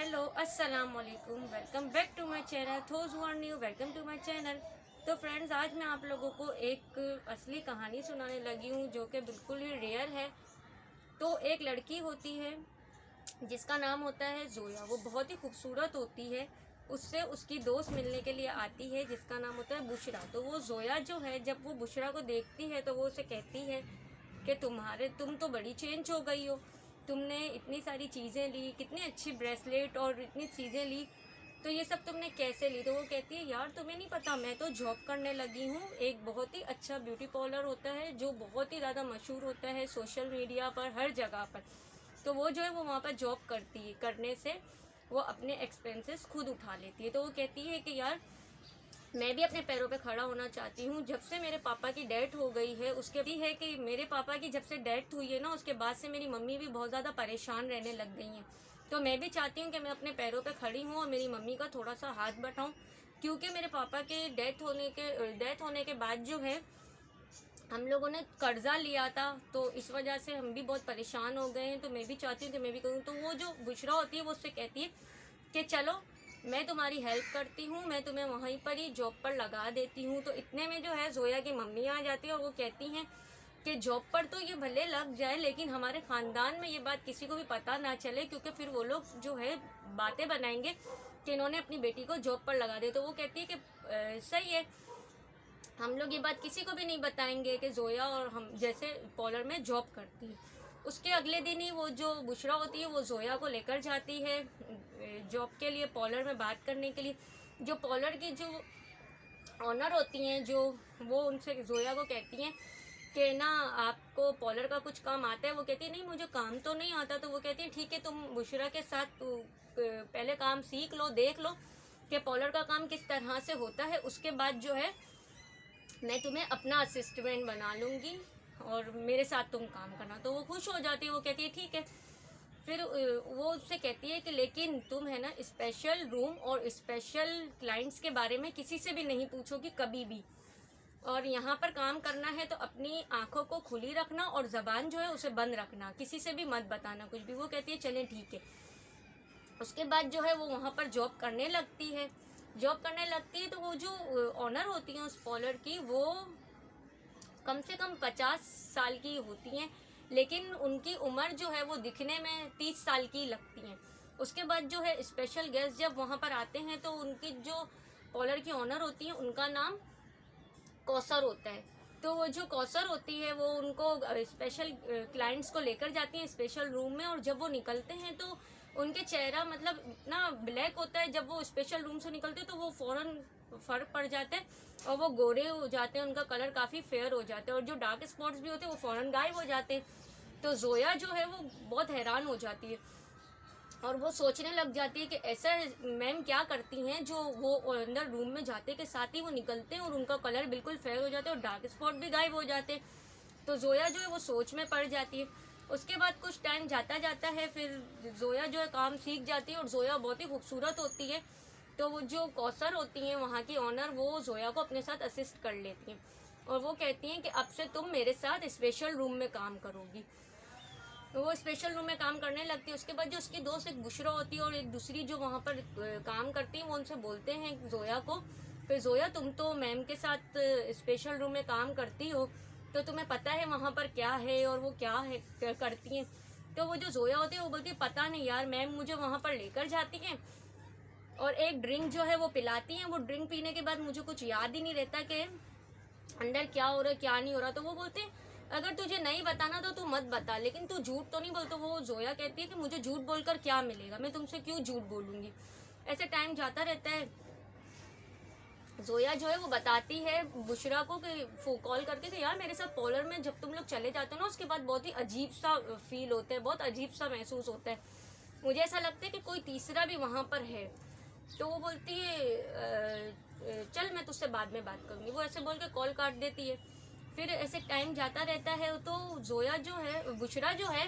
Hello अस्सलाम वालेकुम, welcome back to my channel. Those who are new, welcome to my channel. तो friends, आज मैं आप लोगों को एक असली कहानी सुनाने लगी हूँ जो कि बिल्कुल ही रियल है। तो एक लड़की होती है जिसका नाम होता है जोया। वो बहुत ही खूबसूरत होती है। उससे उसकी दोस्त मिलने के लिए आती है जिसका नाम होता है बुशरा। तो वो जोया जो है, जब वो बुशरा को देखती है तो वो उसे कहती है कि तुम तो बड़ी चेंज हो गई हो। तुमने इतनी सारी चीज़ें ली, कितनी अच्छी ब्रेसलेट और इतनी चीज़ें ली, तो ये सब तुमने कैसे ली? तो वो कहती है, यार तुम्हें नहीं पता, मैं तो जॉब करने लगी हूँ। एक बहुत ही अच्छा ब्यूटी पार्लर होता है जो बहुत ही ज़्यादा मशहूर होता है सोशल मीडिया पर, हर जगह पर। तो वो जो है वो वहाँ पर जॉब करती है, करने से वो अपने एक्सपेंसेस खुद उठा लेती है। तो वो कहती है कि यार मैं भी अपने पैरों पे खड़ा होना चाहती हूँ। जब से मेरे पापा की डेथ हो गई है, उसके भी है कि मेरे पापा की जब से डेथ हुई है ना, उसके बाद से मेरी मम्मी भी बहुत ज़्यादा परेशान रहने लग गई हैं। तो मैं भी चाहती हूँ कि मैं अपने पैरों पे खड़ी हूँ और मेरी मम्मी का थोड़ा सा हाथ बटाऊँ, क्योंकि मेरे पापा के डेथ होने के बाद जो है हम लोगों ने कर्जा लिया था, तो इस वजह से हम भी बहुत परेशान हो गए हैं। तो मैं भी चाहती हूँ कि मैं भी करूँ। तो वो जो बुशरा होती है वो उससे कहती है कि चलो मैं तुम्हारी हेल्प करती हूँ, मैं तुम्हें वहीं पर ही जॉब पर लगा देती हूँ। तो इतने में जो है जोया की मम्मी आ जाती है और वो कहती हैं कि जॉब पर तो ये भले लग जाए, लेकिन हमारे ख़ानदान में ये बात किसी को भी पता ना चले, क्योंकि फिर वो लोग जो है बातें बनाएंगे कि इन्होंने अपनी बेटी को जॉब पर लगा दिया। तो वो कहती है कि सही है, हम लोग ये बात किसी को भी नहीं बताएंगे कि जोया और हम जैसे पार्लर में जॉब करती है। उसके अगले दिन ही वो जो बुशरा होती है वो जोया को लेकर जाती है जॉब के लिए, पार्लर में बात करने के लिए। जो पार्लर की जो ऑनर होती हैं, जो वो उनसे जोया को कहती हैं कि ना आपको पार्लर का कुछ काम आता है? वो कहती है नहीं, मुझे काम तो नहीं आता। तो वो कहती है ठीक है, तुम बुशरा के साथ पहले काम सीख लो, देख लो कि पार्लर का काम किस तरह से होता है। उसके बाद जो है मैं तुम्हें अपना असिस्टेंट बना लूँगी और मेरे साथ तुम काम करना। तो वो खुश हो जाती है, वो कहती है ठीक है। फिर वो उससे कहती है कि लेकिन तुम है ना स्पेशल रूम और स्पेशल क्लाइंट्स के बारे में किसी से भी नहीं पूछोगी कभी भी, और यहाँ पर काम करना है तो अपनी आंखों को खुली रखना और ज़बान जो है उसे बंद रखना, किसी से भी मत बताना कुछ भी। वो कहती है चलें ठीक है। उसके बाद जो है वो वहाँ पर जॉब करने लगती है। तो वो जो ऑनर होती हैं उस पार्लर की, वो कम से कम 50 साल की होती हैं, लेकिन उनकी उम्र जो है वो दिखने में 30 साल की लगती हैं। उसके बाद जो है स्पेशल गेस्ट जब वहाँ पर आते हैं तो उनकी जो पार्लर की ऑनर होती हैं उनका नाम कौसर होता है। तो वो जो कौसर होती है वो उनको स्पेशल क्लाइंट्स को लेकर जाती हैं स्पेशल रूम में, और जब वो निकलते हैं तो उनके चेहरा मतलब इतना ब्लैक होता है। जब वो स्पेशल रूम से निकलते हैं तो वो फ़ौरन फ़र्क पड़ जाता है और वो गोरे हो जाते हैं, उनका कलर काफ़ी फेयर हो जाता है, और जो डार्क स्पॉट्स भी होते हैं वो फ़ौरन गायब हो जाते हैं। तो जोया जो है वो बहुत हैरान हो जाती है और वो सोचने लग जाती है कि ऐसा मैम क्या करती हैं जो वो अंदर रूम में जाते के साथ ही वो निकलते हैं और उनका कलर बिल्कुल फेयर हो जाता है और डार्क स्पॉट भी गायब हो जाते हैं। तो जोया जो है वो सोच में पड़ जाती है। उसके बाद कुछ टाइम जाता जाता है, फिर जोया जो है काम सीख जाती है और जोया बहुत ही खूबसूरत होती है। तो वो जो कौसर होती हैं वहाँ की ऑनर, वो जोया को अपने साथ असिस्ट कर लेती हैं और वो कहती हैं कि अब से तुम मेरे साथ स्पेशल रूम में काम करोगी। तो वो स्पेशल रूम में काम करने लगती है। उसके बाद जो उसकी दोस्त एक बुशरा होती है और एक दूसरी जो वहाँ पर काम करती है, वो उनसे बोलते हैं जोया को कि जोया तुम तो मैम के साथ स्पेशल रूम में काम करती हो, तो तुम्हें पता है वहाँ पर क्या है और वो क्या है करती हैं? तो वो जो जोया होती है वो बोलती है पता नहीं यार, मैम मुझे वहाँ पर लेकर जाती हैं और एक ड्रिंक जो है वो पिलाती हैं। वो ड्रिंक पीने के बाद मुझे कुछ याद ही नहीं रहता कि अंदर क्या हो रहा है क्या नहीं हो रहा। तो वो बोलते हैं अगर तुझे नहीं बताना तो तू मत बता, लेकिन तू झूठ तो नहीं बोलता। वो जोया कहती है कि मुझे झूठ बोलकर क्या मिलेगा, मैं तुमसे क्यों झूठ बोलूँगी। ऐसे टाइम जाता रहता है। जोया जो है वो बताती है बुशरा को कि कॉल करके कि यार मेरे साथ पार्लर में जब तुम लोग चले जाते हो ना, उसके बाद बहुत ही अजीब सा फील होता है, बहुत अजीब सा महसूस होता है, मुझे ऐसा लगता है कि कोई तीसरा भी वहाँ पर है। तो वो बोलती है चल मैं तुझसे बाद में बात करूँगी। वो ऐसे बोल के कॉल काट देती है। फिर ऐसे टाइम जाता रहता है तो जोया जो है, बुशरा जो है,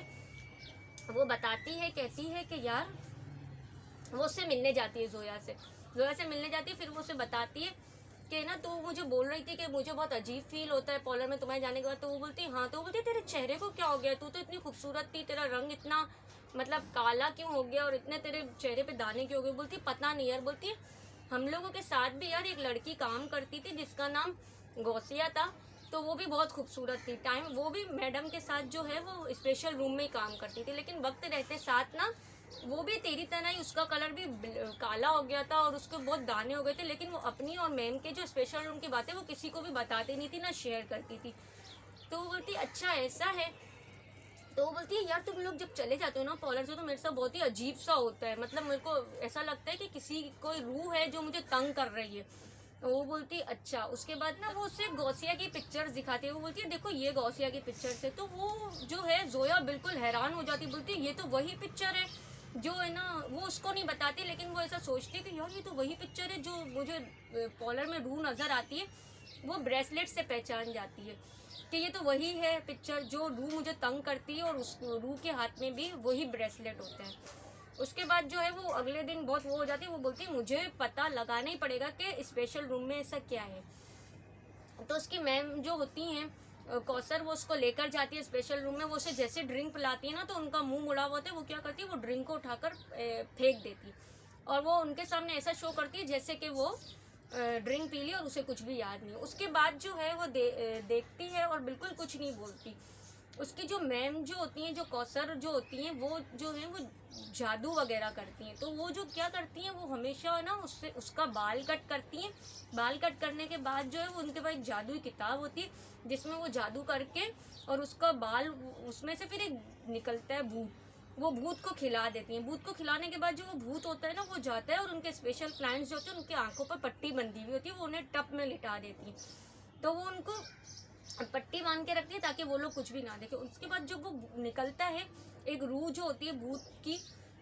वो बताती है, कहती है कि यार वो उससे मिलने जाती है जोया से मिलने जाती है। फिर वो उसे बताती है कि ना तू मुझे बोल रही थी कि मुझे बहुत अजीब फील होता है पार्लर में तुम्हारे जाने के बाद। तो वो बोलती है हाँ। तो वो बोलती है तेरे चेहरे को क्या हो गया, तू तो इतनी खूबसूरत थी, तेरा रंग इतना मतलब काला क्यों हो गया और इतने तेरे चेहरे पे दाने क्यों हो गए? बोलती पता नहीं यार। बोलती है हम लोगों के साथ भी यार एक लड़की काम करती थी जिसका नाम गौसिया था, तो वो भी बहुत खूबसूरत थी। टाइम वो भी मैडम के साथ जो है वो स्पेशल रूम में ही काम करती थी, लेकिन वक्त रहते साथ ना वो भी तेरी तरह ही उसका कलर भी काला हो गया था और उसके बहुत दाने हो गए थे, लेकिन वो अपनी और मैम के जो स्पेशल रूम की बातें वो किसी को भी बताती नहीं थी, ना शेयर करती थी। तो वो बोलती अच्छा ऐसा है। तो वो बोलती है यार तुम लोग जब चले जाते हो ना पार्लर से तो मेरे साथ बहुत ही अजीब सा होता है, मतलब मेरे को ऐसा लगता है कि किसी कोई रूह है जो मुझे तंग कर रही है। तो वो बोलती अच्छा। उसके बाद ना वो उससे गौसिया की पिक्चर्स दिखाती है। वो बोलती है देखो ये गौसिया की पिक्चर्स है। तो वो जो है जोया बिल्कुल हैरान हो जाती, बोलती है ये तो वही पिक्चर है जो है ना। वो उसको नहीं बताती, लेकिन वो ऐसा सोचती है कि यार ये तो वही पिक्चर है जो मुझे पार्लर में रूह नज़र आती है। वो ब्रेसलेट से पहचान जाती है कि ये तो वही है पिक्चर जो रूह मुझे तंग करती है, और उस रूह के हाथ में भी वही ब्रेसलेट होता है। उसके बाद जो है वो अगले दिन बहुत वो हो जाती है। वो बोलती है मुझे पता लगाना ही पड़ेगा कि स्पेशल रूम में ऐसा क्या है। तो उसकी मैम जो होती हैं कौसर, वो उसको लेकर जाती है स्पेशल रूम में। वो उसे जैसे ड्रिंक पिलाती है ना तो उनका मुंह मुड़ा हुआ होता है। वो क्या करती है वो ड्रिंक को उठाकर फेंक देती और वो उनके सामने ऐसा शो करती है जैसे कि वो ड्रिंक पी ली और उसे कुछ भी याद नहीं। उसके बाद जो है वो देखती है और बिल्कुल कुछ नहीं बोलती। उसकी जो मैम जो होती हैं, जो कौसर जो होती हैं, वो जो है वो जादू वगैरह करती हैं। तो वो जो क्या करती हैं वो हमेशा ना उससे उसका बाल कट करती हैं। बाल कट करने के बाद जो है वो उनके पास जादू की किताब होती है जिसमें वो जादू करके और उसका बाल उसमें से फिर एक निकलता है भूत। वो भूत को खिला देती हैं। भूत को खिलाने के बाद जो वो भूत होता है ना वो जाता है और उनके स्पेशल क्लाइंट्स जो होते हैं उनकी आंखों पर पट्टी बंधी हुई होती है, वो उन्हें टप में लिटा देती हैं। तो वो उनको पट्टी बांध के रखती है ताकि वो लोग कुछ भी ना देखें। उसके बाद जब वो निकलता है एक रूह जो होती है भूत की,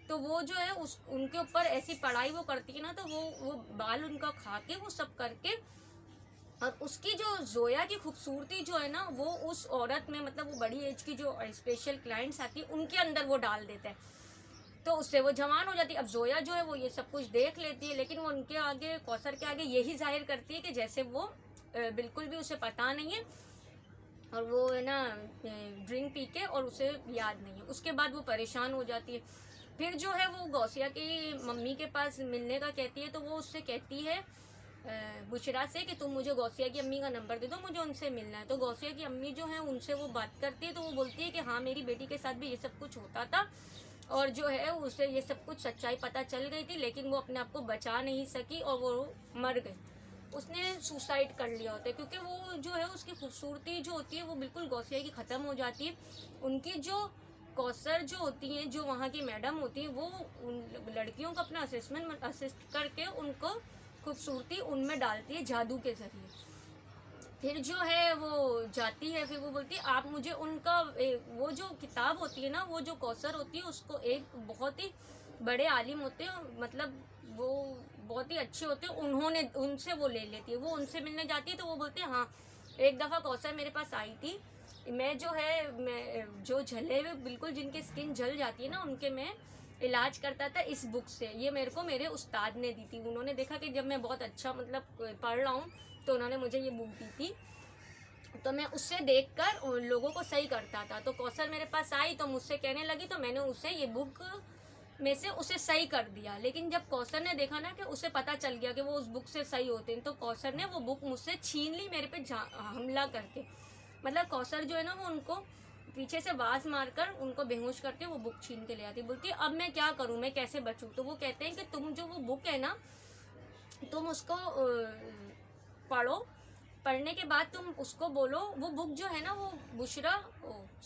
तो वो जो है उस उनके ऊपर ऐसी पढ़ाई वो करती है ना, तो वो बाल उनका खा के वो सब करके, और उसकी जो जोया की खूबसूरती जो है ना वो उस औरत में, मतलब वो बड़ी एज की जो स्पेशल क्लाइंट्स आती है उनके अंदर वो डाल देता है। तो उससे वो जवान हो जाती है। अब जोया जो है वो ये सब कुछ देख लेती है, लेकिन वो उनके आगे कौसर के आगे यही जाहिर करती है कि जैसे वो बिल्कुल भी उसे पता नहीं है और वो है ना ड्रिंक पी के और उसे याद नहीं है। उसके बाद वो परेशान हो जाती है। फिर जो है वो गौसिया की मम्मी के पास मिलने का कहती है। तो वो उससे कहती है बुशरा से कि तुम मुझे गौसिया की अम्मी का नंबर दे दो, मुझे उनसे मिलना है। तो गौसिया की अम्मी जो है उनसे वो बात करती है। तो वो बोलती है कि हाँ मेरी बेटी के साथ भी ये सब कुछ होता था और जो है उसे ये सब कुछ सच्चाई पता चल गई थी, लेकिन वो अपने आप को बचा नहीं सकी और वो मर गई। उसने सुसाइड कर लिया होता है क्योंकि वो जो है उसकी खूबसूरती जो होती है वो बिल्कुल गौसिया की ख़त्म हो जाती है। उनकी जो कौसर जो होती हैं, जो वहाँ की मैडम होती हैं, वो उन लड़कियों को अपना असिस्ट करके उनको खूबसूरती उनमें डालती है जादू के ज़रिए। फिर जो है वो जाती है। फिर वो बोलती है आप मुझे उनका वो जो किताब होती है ना, वो जो कौसर होती है उसको एक बहुत ही बड़े आलिम होते हैं, मतलब वो बहुत ही अच्छे होते हैं, उन्होंने उनसे वो ले लेती है। वो उनसे मिलने जाती है। तो वो बोलते हैं हाँ एक दफ़ा कौसर मेरे पास आई थी, मैं जो है मैं जो जले हुए बिल्कुल जिनकी स्किन जल जाती है ना उनके मैं इलाज करता था इस बुक से। ये मेरे को मेरे उस्ताद ने दी थी। उन्होंने देखा कि जब मैं बहुत अच्छा मतलब पढ़ रहा हूँ तो उन्होंने मुझे ये बुक दी थी, तो मैं उससे देखकर उन लोगों को सही करता था। तो कौसर मेरे पास आई तो मुझसे कहने लगी, तो मैंने उसे ये बुक में से उसे सही कर दिया। लेकिन जब कौसर ने देखा ना कि उसे पता चल गया कि वो उस बुक से सही होते हैं, तो कौसर ने वो बुक मुझसे छीन ली मेरे पे हमला करके। मतलब कौसर जो है ना वो उनको पीछे से वाज मारकर उनको बेहोश करके वो बुक छीन के ले आती। बोलती है अब मैं क्या करूँ, मैं कैसे बचूँ। तो वो कहते हैं कि तुम जो वो बुक है ना तुम उसको पढ़ो, पढ़ने के बाद तुम उसको बोलो। वो बुक जो है ना वो बुशरा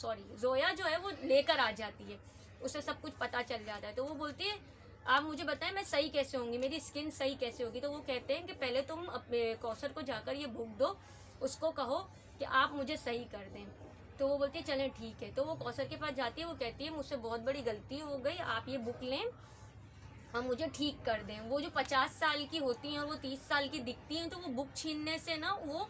जोया जो है वो लेकर आ जाती है, उसे सब कुछ पता चल जाता है। तो वो बोलती है आप मुझे बताएं मैं सही कैसे होंगी, मेरी स्किन सही कैसे होगी। तो वो कहते हैं कि पहले तुम अपने कौसर को जाकर ये बुक दो, उसको कहो कि आप मुझे सही कर दें। तो वो बोलती है चलें ठीक है। तो वो कौसर के पास जाती है। वो कहती है मुझसे बहुत बड़ी गलती हो गई, आप ये बुक लें और मुझे ठीक कर दें। वो जो 50 साल की होती हैं और वो 30 साल की दिखती हैं, तो वो बुक छीनने से ना वो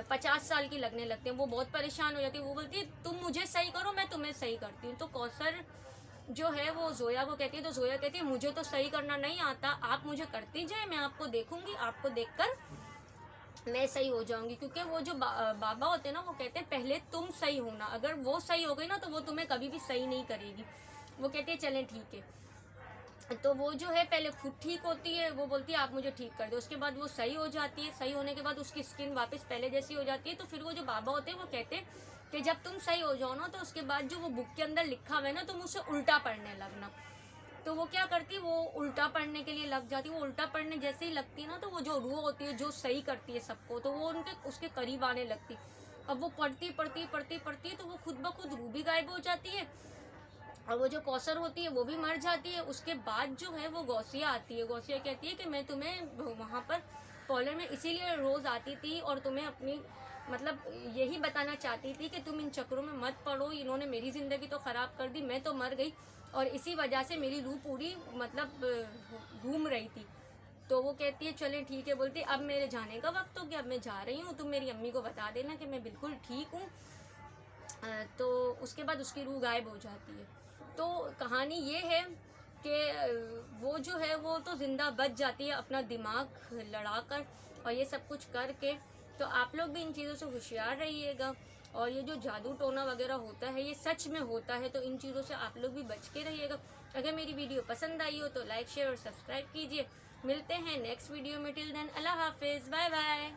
50 साल की लगने लगते हैं। वो बहुत परेशान हो जाती है। वो बोलती है तुम मुझे सही करो, मैं तुम्हें सही करती हूँ। तो कौसर जो है वो जोया को कहती है। तो जोया कहती है मुझे तो सही करना नहीं आता, आप मुझे करती जाए, मैं आपको देखूंगी, आपको देखकर मैं सही हो जाऊंगी। क्योंकि वो जो बाबा होते हैं ना वो कहते हैं पहले तुम सही होना, अगर वो सही हो गई ना तो वो तुम्हें कभी भी सही नहीं करेगी। वो कहती है चलें ठीक है। तो वो जो है पहले खुद ठीक होती है, वो बोलती है आप मुझे ठीक कर दो, उसके बाद वो सही हो जाती है, सही होने के बाद उसकी स्किन वापस पहले जैसी हो जाती है। तो फिर वो जो बाबा होते हैं वो कहते हैं कि जब तुम सही हो जाओ ना, तो उसके बाद जो वो बुक के अंदर लिखा हुआ है ना, तुम उसे उल्टा पढ़ने लगना। तो वो क्या करती है, वो उल्टा पढ़ने के लिए लग जाती है। वो उल्टा पढ़ने जैसे ही लगती है ना, तो वो जो रूह होती है जो सही करती है सबको, तो वो उनके उसके करीब आने लगती। अब वो पढ़ती पढ़ती पढ़ती पढ़ती है, तो वो खुद ब खुद रूह भी गायब हो जाती है, और वो जो कौसर होती है वो भी मर जाती है। उसके बाद जो है वो गौसिया आती है। गौसिया कहती है कि मैं तुम्हें वहाँ पर पोलैंड में इसीलिए रोज़ आती थी और तुम्हें अपनी मतलब यही बताना चाहती थी कि तुम इन चक्रों में मत पड़ो, इन्होंने मेरी ज़िंदगी तो ख़राब कर दी, मैं तो मर गई और इसी वजह से मेरी रूह पूरी मतलब घूम रही थी। तो वो कहती है चलें ठीक है, बोलती अब मेरे जाने का वक्त हो गया, अब मैं जा रही हूँ, तुम मेरी अम्मी को बता देना कि मैं बिल्कुल ठीक हूँ। तो उसके बाद उसकी रूह गायब हो जाती है। तो कहानी ये है कि वो जो है वो तो ज़िंदा बच जाती है अपना दिमाग लड़ाकर और ये सब कुछ करके। तो आप लोग भी इन चीज़ों से होशियार रहिएगा, और ये जो जादू टोना वगैरह होता है ये सच में होता है, तो इन चीज़ों से आप लोग भी बच के रहिएगा। अगर मेरी वीडियो पसंद आई हो तो लाइक शेयर और सब्सक्राइब कीजिए। मिलते हैं नेक्स्ट वीडियो में। टिल देन अल्लाह हाफिज़, बाय बाय।